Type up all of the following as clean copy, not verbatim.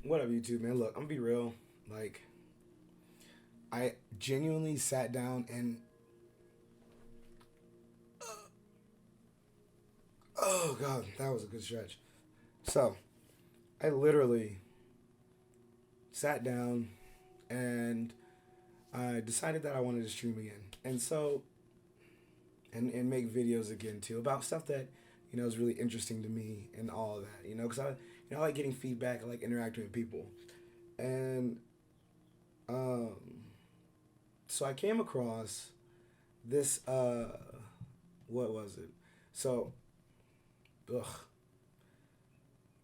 What up, YouTube, man? Look, I'm gonna be real. Like, I genuinely sat down and, oh god, that was a good stretch. So, I literally sat down and I decided that I wanted to stream again, and so and make videos again too about stuff that is really interesting to me and all of that. Because I like getting feedback. I like interacting with people, and um, so I came across this. What was it? So, ugh,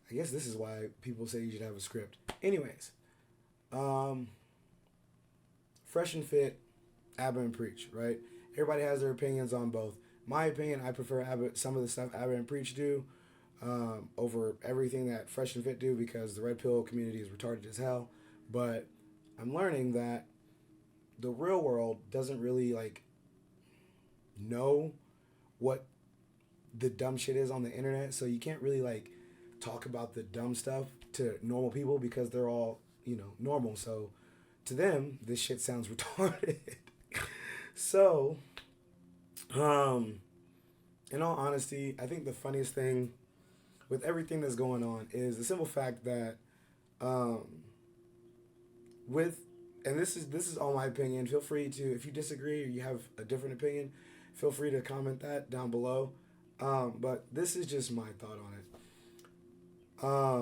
I guess this is why people say you should have a script. Anyways, um, Fresh and Fit, ABBA and Preach, right? Everybody has their opinions on both. My opinion, I prefer ABBA, some of the stuff ABBA and Preach do over everything that Fresh and Fit do because the Red Pill community is retarded as hell. But I'm learning that the real world doesn't really know what the dumb shit is on the internet, so you can't really talk about the dumb stuff to normal people because they're all normal. So to them, this shit sounds retarded. So, um, in all honesty, I think the funniest thing with everything that's going on is the simple fact that um, with and this is all my opinion. Feel free to, if you disagree or you have a different opinion, feel free to comment that down below. But this is just my thought on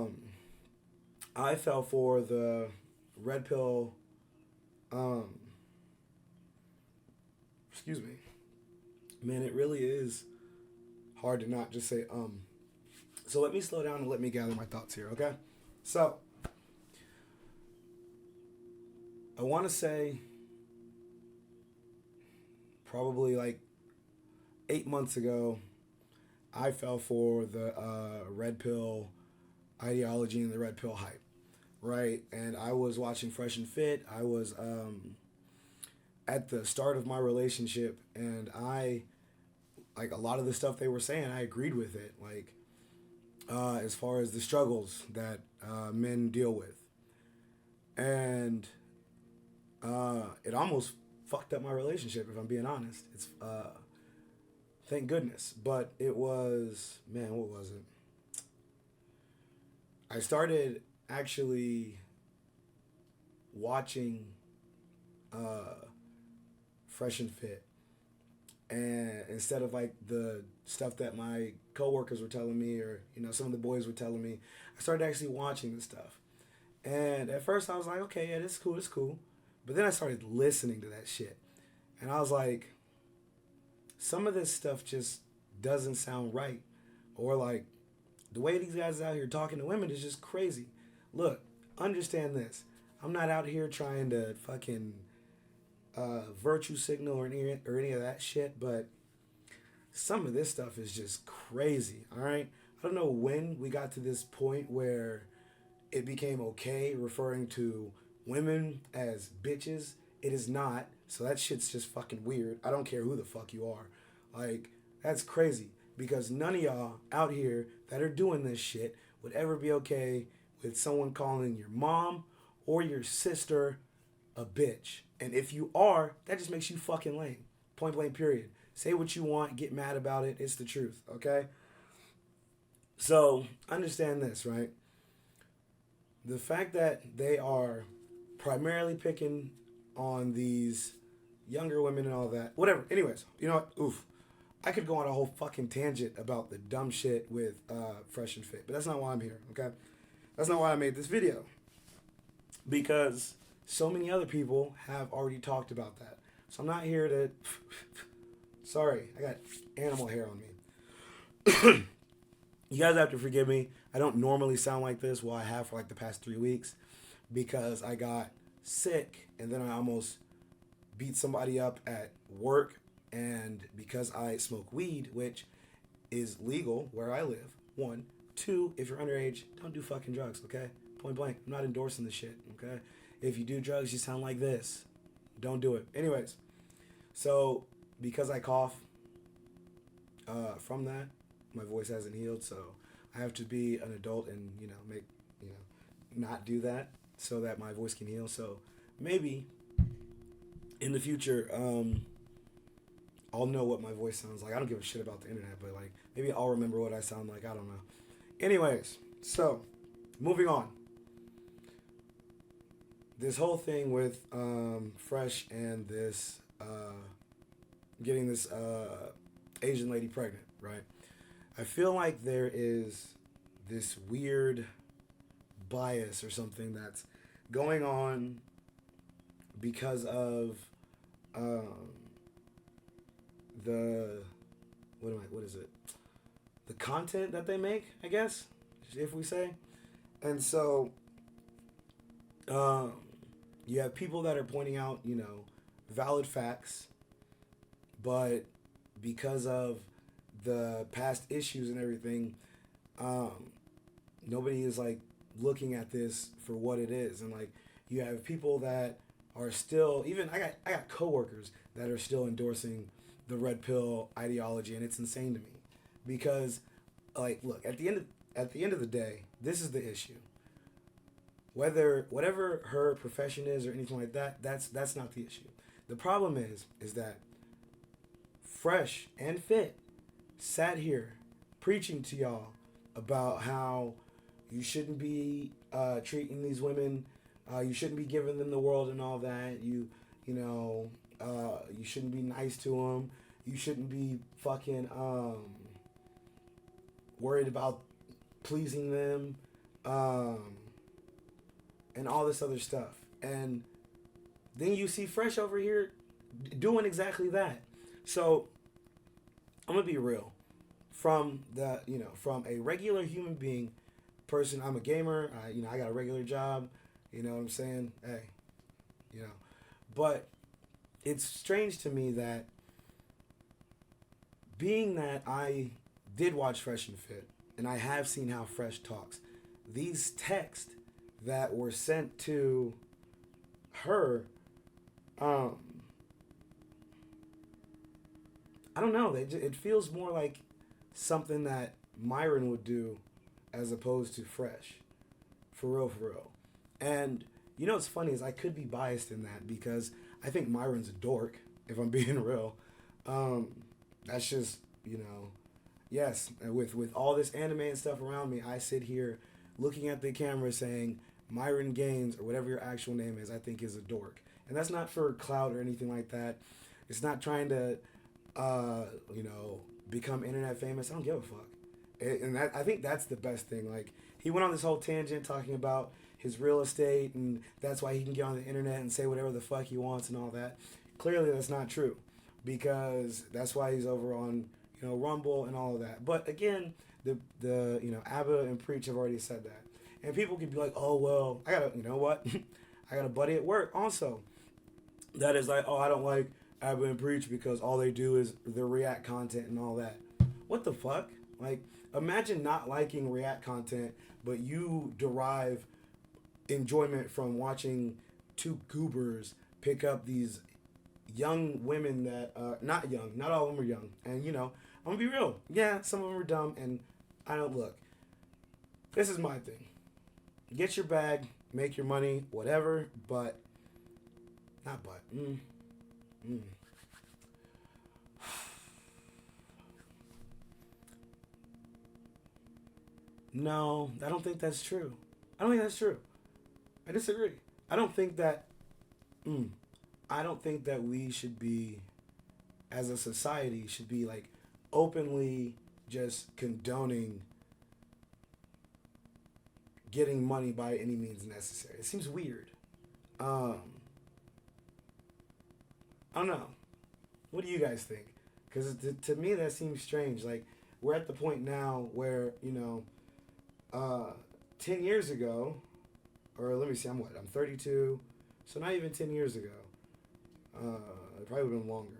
it. I fell for the red pill. Um, excuse me, man. It really is hard to not just say. So let me slow down and let me gather my thoughts here. Okay. So I want to say probably like 8 months ago, I fell for the red pill ideology and the red pill hype, right? And I was watching Fresh and Fit. I was at the start of my relationship, and I like a lot of the stuff they were saying. I agreed with it, like as far as the struggles that men deal with, and it almost fucked up my relationship. If I'm being honest, it's thank goodness, but it was, man. What was it? I started actually watching uh, Fresh and Fit, and instead of like the stuff that my coworkers were telling me, or some of the boys were telling me, I started actually watching the stuff. And at first I was like, okay, yeah, this is cool, this is cool. But then I started listening to that shit, and I was like, some of this stuff just doesn't sound right, or like the way these guys out here talking to women is just crazy. Look, understand this. I'm not out here trying to fucking virtue signal or any of that shit, but some of this stuff is just crazy. All right, I don't know when we got to this point where it became okay referring to women as bitches. It is not. So that shit's just fucking weird. I don't care who the fuck you are. Like, that's crazy. Because none of y'all out here that are doing this shit would ever be okay with someone calling your mom or your sister a bitch. And if you are, that just makes you fucking lame. Point blank, period. Say what you want, get mad about it. It's the truth, okay? So, understand this, right? The fact that they are primarily picking on these younger women and all that, whatever. Anyways, you know what? Oof. I could go on a whole fucking tangent about the dumb shit with Fresh and Fit, but that's not why I'm here, okay? That's not why I made this video. Because so many other people have already talked about that. So I'm not here to. Sorry, I got animal hair on me. You guys have to forgive me. I don't normally sound like this. Well, I have for like the past 3 weeks because I got sick and then I almost beat somebody up at work. And because I smoke weed, which is legal where I live, one. Two, if you're underage, don't do fucking drugs, okay? Point blank. I'm not endorsing this shit, okay? If you do drugs, you sound like this. Don't do it. Anyways, so because I cough from that, my voice hasn't healed, so I have to be an adult and make not do that so that my voice can heal. So maybe in the future, I'll know what my voice sounds like. I don't give a shit about the internet, but like maybe I'll remember what I sound like. I don't know. Anyways, so moving on. This whole thing with Fresh and this getting this Asian lady pregnant, right? I feel like there is this weird bias or something that's going on because of um, the what is it? The content that they make, I guess, if we say. And so um, you have people that are pointing out, valid facts, but because of the past issues and everything, um, nobody is like looking at this for what it is. And like you have people that are still, even I got coworkers that are still endorsing the red pill ideology, and it's insane to me because like look, at the end of the day, this is the issue. Whether whatever her profession is or anything like that, that's not the issue. The problem is that Fresh and Fit sat here preaching to y'all about how you shouldn't be treating these women, you shouldn't be giving them the world and all that. You shouldn't be nice to them. You shouldn't be fucking worried about pleasing them, and all this other stuff. And then you see Fresh over here doing exactly that. So I'm gonna be real. From a regular human being, person, I'm a gamer. I got a regular job. You know what I'm saying? Hey, you know, but it's strange to me that being that I did watch Fresh and Fit, and I have seen how Fresh talks, these texts that were sent to her, um, I don't know. It feels more like something that Myron would do as opposed to Fresh. For real, for real. And what's funny is I could be biased in that because I think Myron's a dork, if I'm being real. That's just, yes, with all this anime and stuff around me, I sit here looking at the camera saying Myron Gaines, or whatever your actual name is, I think is a dork. And that's not for clout or anything like that. It's not trying to, become internet famous. I don't give a fuck. And I think that's the best thing. Like, he went on this whole tangent talking about his real estate, and that's why he can get on the internet and say whatever the fuck he wants and all that. Clearly, that's not true, because that's why he's over on Rumble and all of that. But again, the ABBA and Preach have already said that, and people could be like, oh well, I got what, I got a buddy at work also that is like, oh, I don't like ABBA and Preach because all they do is the React content and all that. What the fuck? Like, imagine not liking React content, but you derive enjoyment from watching two goobers pick up these young women that not young, not all of them are young. And I'm gonna be real. Yeah, some of them are dumb, and I don't look. This is my thing. Get your bag, make your money, whatever, but not but. No, I don't think that's true. I don't think that's true. I disagree. I don't think that. I don't think that we should be, as a society, should be like openly just condoning getting money by any means necessary. It seems weird. I don't know. What do you guys think? Because to me that seems strange. Like, we're at the point now where 10 years ago, or let me see, I'm 32, so not even 10 years ago. It probably would have been longer.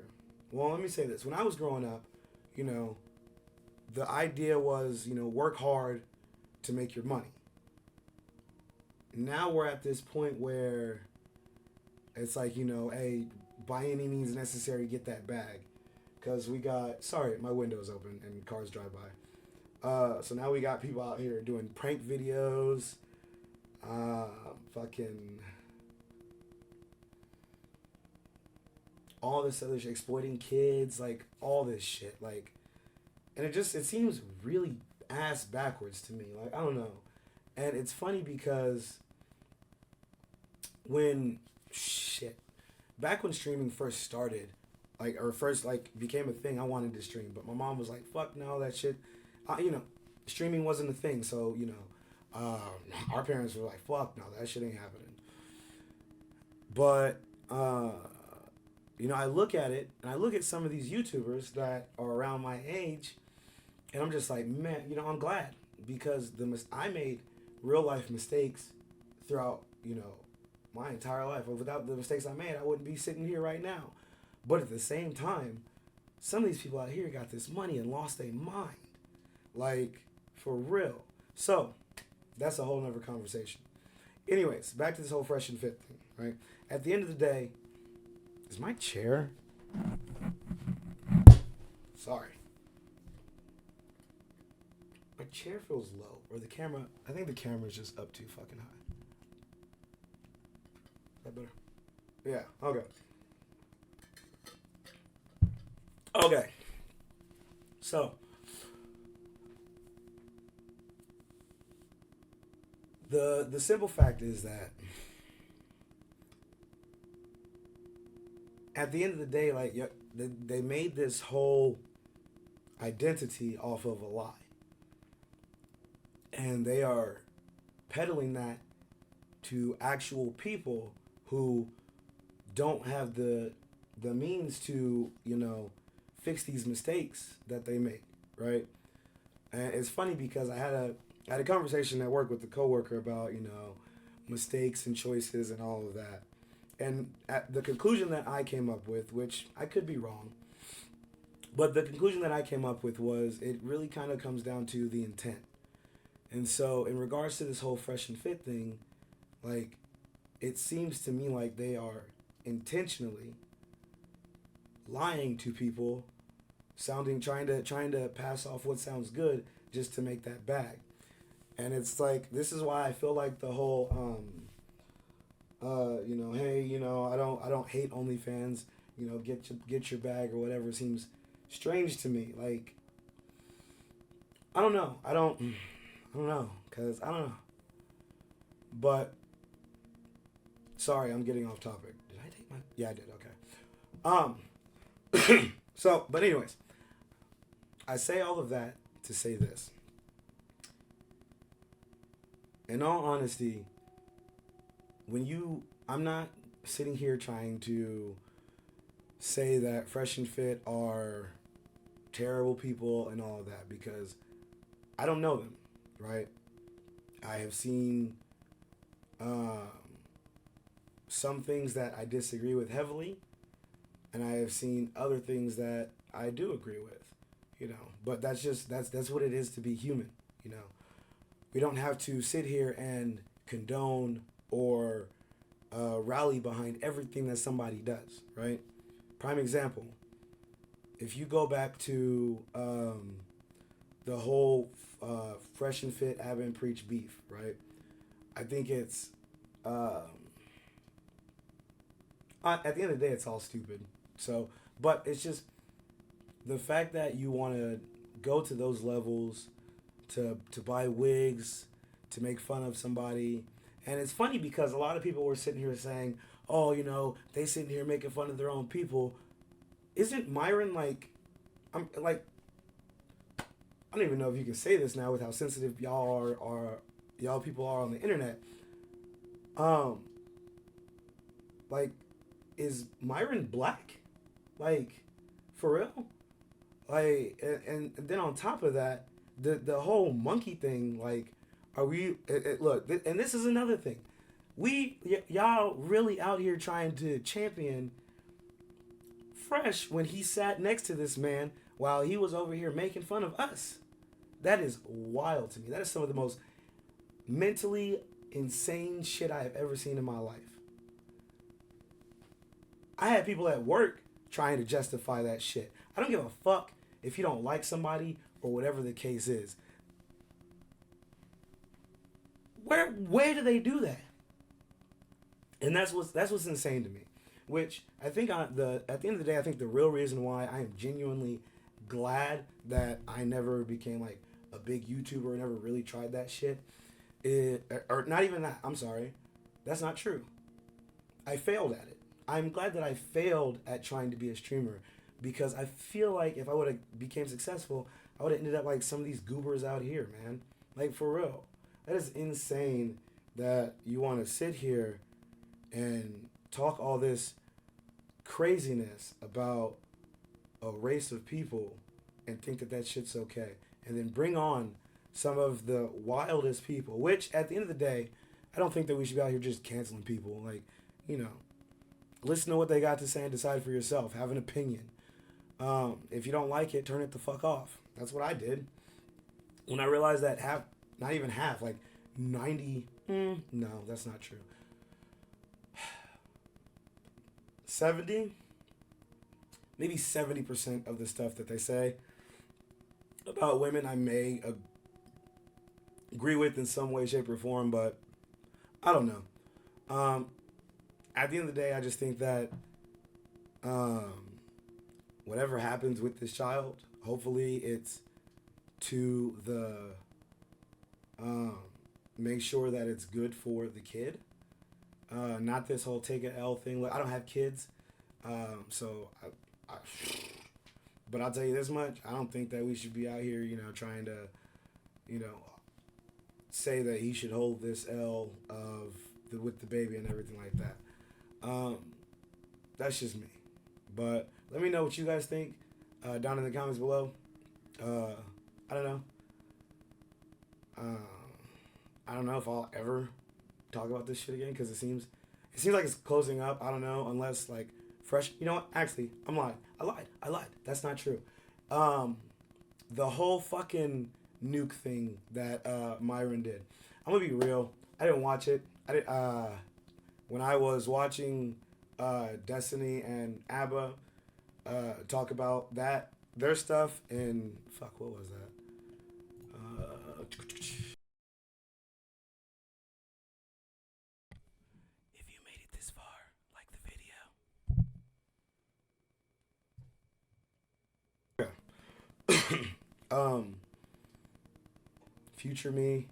Well, let me say this. When I was growing up, the idea was, work hard to make your money. Now we're at this point where it's like, hey, by any means necessary, get that bag. Because sorry, my window's open and cars drive by. So now we got people out here doing prank videos, fucking all this other shit, exploiting kids, like all this shit, like, and it seems really ass backwards to me. Like I don't know, and it's funny because when shit back when streaming first started, like or first like became a thing, I wanted to stream, but my mom was like, "Fuck no, that shit." You know, streaming wasn't a thing, so you know, our parents were like, "Fuck no, that shit ain't happening." But you know, I look at it and I look at some of these YouTubers that are around my age, and I'm just like, man, you know, I'm glad because I made real life mistakes throughout, you know, my entire life. Without the mistakes I made, I wouldn't be sitting here right now. But at the same time, some of these people out here got this money and lost their mind. Like, for real. So, that's a whole nother conversation. Anyways, back to this whole fresh and fit thing, right? At the end of the day, is my chair? Sorry. My chair feels low. Or the camera, I think the camera's just up too fucking high. Is that better? Yeah, okay. Okay. So, the simple fact is that at the end of the day, like they made this whole identity off of a lie, and they are peddling that to actual people who don't have the means to, you know, fix these mistakes that they make, right? And it's funny because I had a conversation at work with a coworker about, you know, mistakes and choices and all of that. And at the conclusion that I came up with, which I could be wrong, but the conclusion that I came up with was it really kind of comes down to the intent. And so, in regards to this whole fresh and fit thing, like, it seems to me like they are intentionally lying to people, trying to pass off what sounds good just to make that bag. And it's like, this is why I feel like the whole you know, hey, you know, I don't hate OnlyFans, you know, get your bag or whatever seems strange to me. Like, I don't know. I don't know, cuz I don't know. But sorry, I'm getting off topic. Did I take my Yeah, I did. Okay. So, but anyways, I say all of that to say this. In all honesty, I'm not sitting here trying to say that Fresh and Fit are terrible people and all of that because I don't know them, right? I have seen some things that I disagree with heavily, and I have seen other things that I do agree with, you know. But that's what it is to be human, you know. We don't have to sit here and condone or rally behind everything that somebody does, right? Prime example, if you go back to the whole Fresh and Fit, Ab and Preach beef, right? I think it's, at the end of the day, it's all stupid. So, but it's just the fact that you want to go to those levels to buy wigs, to make fun of somebody. And it's funny because a lot of people were sitting here saying, oh, you know, they sitting here making fun of their own people. Isn't Myron like, I'm like, I don't even know if you can say this now with how sensitive y'all people are on the internet. Like, is Myron black? Like, for real? Like, and then on top of that, the whole monkey thing, like, are we, look, and this is another thing. Y'all really out here trying to champion Fresh when he sat next to this man while he was over here making fun of us. That is wild to me. That is some of the most mentally insane shit I have ever seen in my life. I had people at work trying to justify that shit. I don't give a fuck if you don't like somebody or whatever the case is. Where do they do that? And that's what's insane to me. Which I think at the end of the day, I think the real reason why I am genuinely glad that I never became like a big YouTuber and never really tried that shit, or not even that. I'm sorry, that's not true. I failed at it. I'm glad that I failed at trying to be a streamer because I feel like if I would have became successful, I would have ended up like some of these goobers out here, man. Like for real. That is insane that you want to sit here and talk all this craziness about a race of people and think that that shit's okay. And then bring on some of the wildest people, which at the end of the day, I don't think that we should be out here just canceling people. Like, you know, listen to what they got to say and decide for yourself. Have an opinion. If you don't like it, turn it the fuck off. That's what I did. When I realized that not even half, like 90, no, that's not true. 70, maybe 70% of the stuff that they say about women I may agree with in some way, shape, or form, but I don't know. At the end of the day, I just think that whatever happens with this child, hopefully it's to the make sure that it's good for the kid. Not this whole take an L thing. Look, I don't have kids, so but I'll tell you this much: I don't think that we should be out here, trying to, say that he should hold this L with the baby and everything like that. That's just me. But let me know what you guys think down in the comments below. I don't know. I don't know if I'll ever talk about this shit again because it seems like it's closing up. I don't know, unless like Fresh. You know what? Actually, I'm lying. I lied. That's not true. The whole fucking nuke thing that Myron did. I'm gonna be real. I didn't watch it. When I was watching Destiny and ABBA talk about their stuff, and fuck, what was that? If you made it this far, like the video. Future me,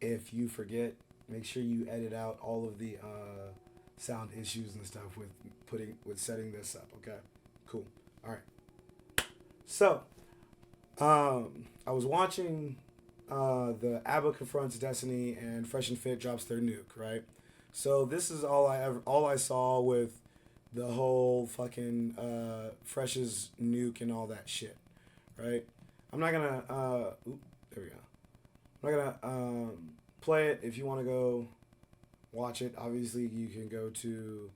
if you forget, make sure you edit out all of the sound issues and stuff with setting this up. Okay, cool. All right. So, I was watching the ABBA confronts Destiny and Fresh and Fit drops their nuke. Right. So this is all I saw with the whole fucking Fresh's nuke and all that shit. Right. I'm not gonna. There we go. I'm not gonna play it. If you want to go watch it, obviously you can go to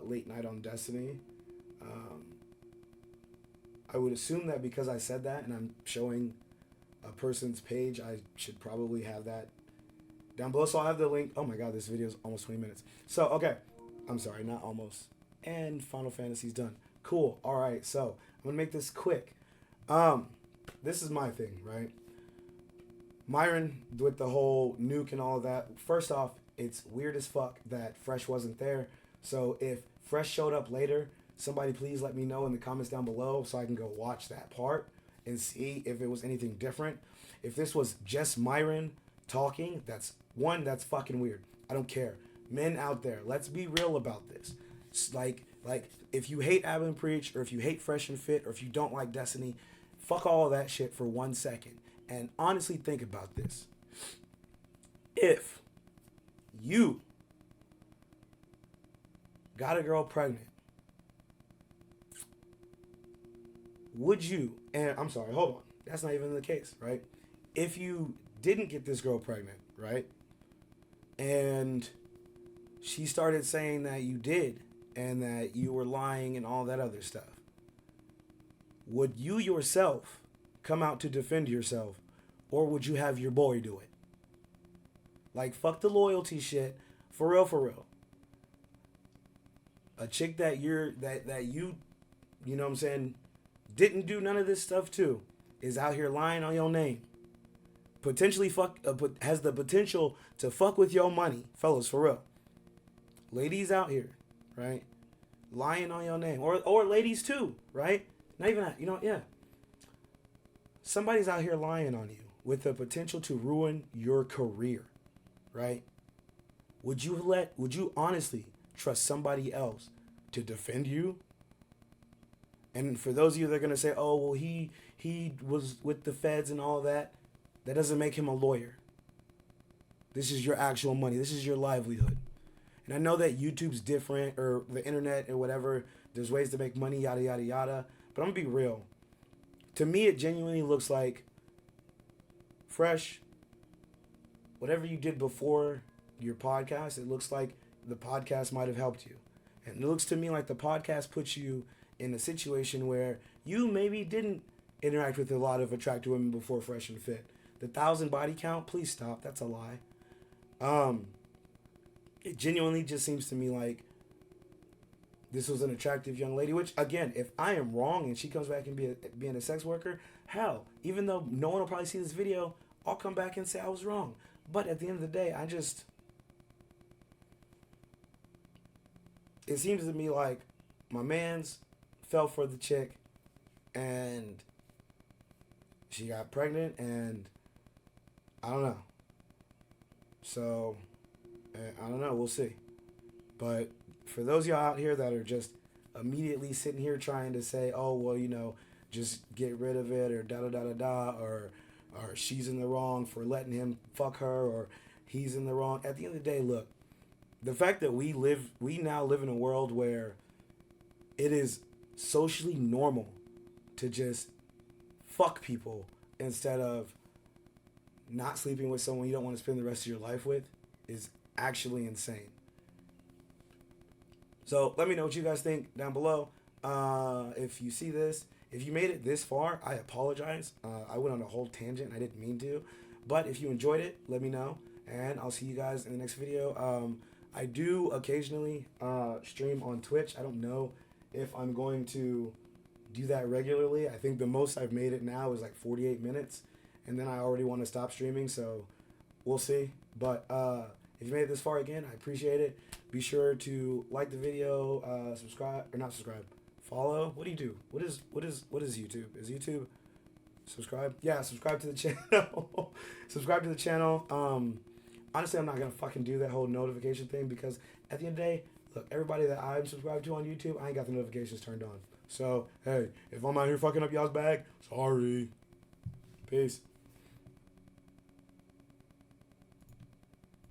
Late Night on Destiny. I would assume that because I said that and I'm showing a person's page, I should probably have that down below. So I'll have the link. Oh my god, this video is almost 20 minutes. So, okay. I'm sorry, not almost. And Final Fantasy's done. Cool. All right, so I'm going to make this quick. This is my thing, right? Myron with the whole nuke and all that. First off, it's weird as fuck that Fresh wasn't there. So if Fresh showed up later, somebody please let me know in the comments down below so I can go watch that part and see if it was anything different. If this was just Myron talking, that's fucking weird. I don't care. Men out there, let's be real about this. It's like if you hate Ab and Preach, or if you hate Fresh and Fit, or if you don't like Destiny, fuck all of that shit for 1 second. And honestly think about this. If you got a girl pregnant, would you, and I'm sorry, hold on. That's not even the case, right? If you didn't get this girl pregnant, right? And she started saying that you did and that you were lying and all that other stuff, would you yourself come out to defend yourself, or would you have your boy do it? Like, fuck the loyalty shit. For real. A chick that you know what I'm saying, didn't do none of this stuff too, is out here lying on your name, potentially has the potential to fuck with your money, fellas, for real. Ladies out here, right? Lying on your name, or ladies too, right? Not even that, yeah. Somebody's out here lying on you with the potential to ruin your career, right? Would you honestly trust somebody else to defend you? And for those of you that are gonna say, "Oh, well, he was with the feds and all that," that doesn't make him a lawyer. This is your actual money. This is your livelihood. And I know that YouTube's different, or the internet or whatever. There's ways to make money, yada yada yada. But I'm gonna be real. To me, it genuinely looks like, Fresh, whatever you did before your podcast, it looks like the podcast might have helped you. And it looks to me like the podcast puts you in a situation where you maybe didn't interact with a lot of attractive women before Fresh and Fit. The 1,000 body count, please stop. That's a lie. It genuinely just seems to me like this was an attractive young lady, which, again, if I am wrong and she comes back and being a sex worker, hell, even though no one will probably see this video, I'll come back and say I was wrong. But at the end of the day, it seems to me like my man's fell for the chick and she got pregnant, and I don't know. So, I don't know. We'll see. But for those of y'all out here that are just immediately sitting here trying to say, "Oh, well, just get rid of it," or da da da da da, or she's in the wrong for letting him fuck her, or he's in the wrong. At the end of the day, look, the fact that we now live in a world where it is socially normal to just fuck people instead of not sleeping with someone you don't want to spend the rest of your life with is actually insane. So let me know what you guys think down below. If you see this, if you made it this far, I apologize. I went on a whole tangent. I didn't mean to. But if you enjoyed it, let me know. And I'll see you guys in the next video. I do occasionally stream on Twitch. I don't know if I'm going to do that regularly. I think the most I've made it now is like 48 minutes. And then I already want to stop streaming. So we'll see. But if you made it this far, again, I appreciate it. Be sure to like the video, subscribe, or not subscribe, follow. What do you do? What is YouTube? Is YouTube subscribe? Yeah, subscribe to the channel. Subscribe to the channel. Honestly, I'm not gonna fucking do that whole notification thing because at the end of the day, look, everybody that I'm subscribed to on YouTube, I ain't got the notifications turned on. So hey, if I'm out here fucking up y'all's bag, sorry. Peace.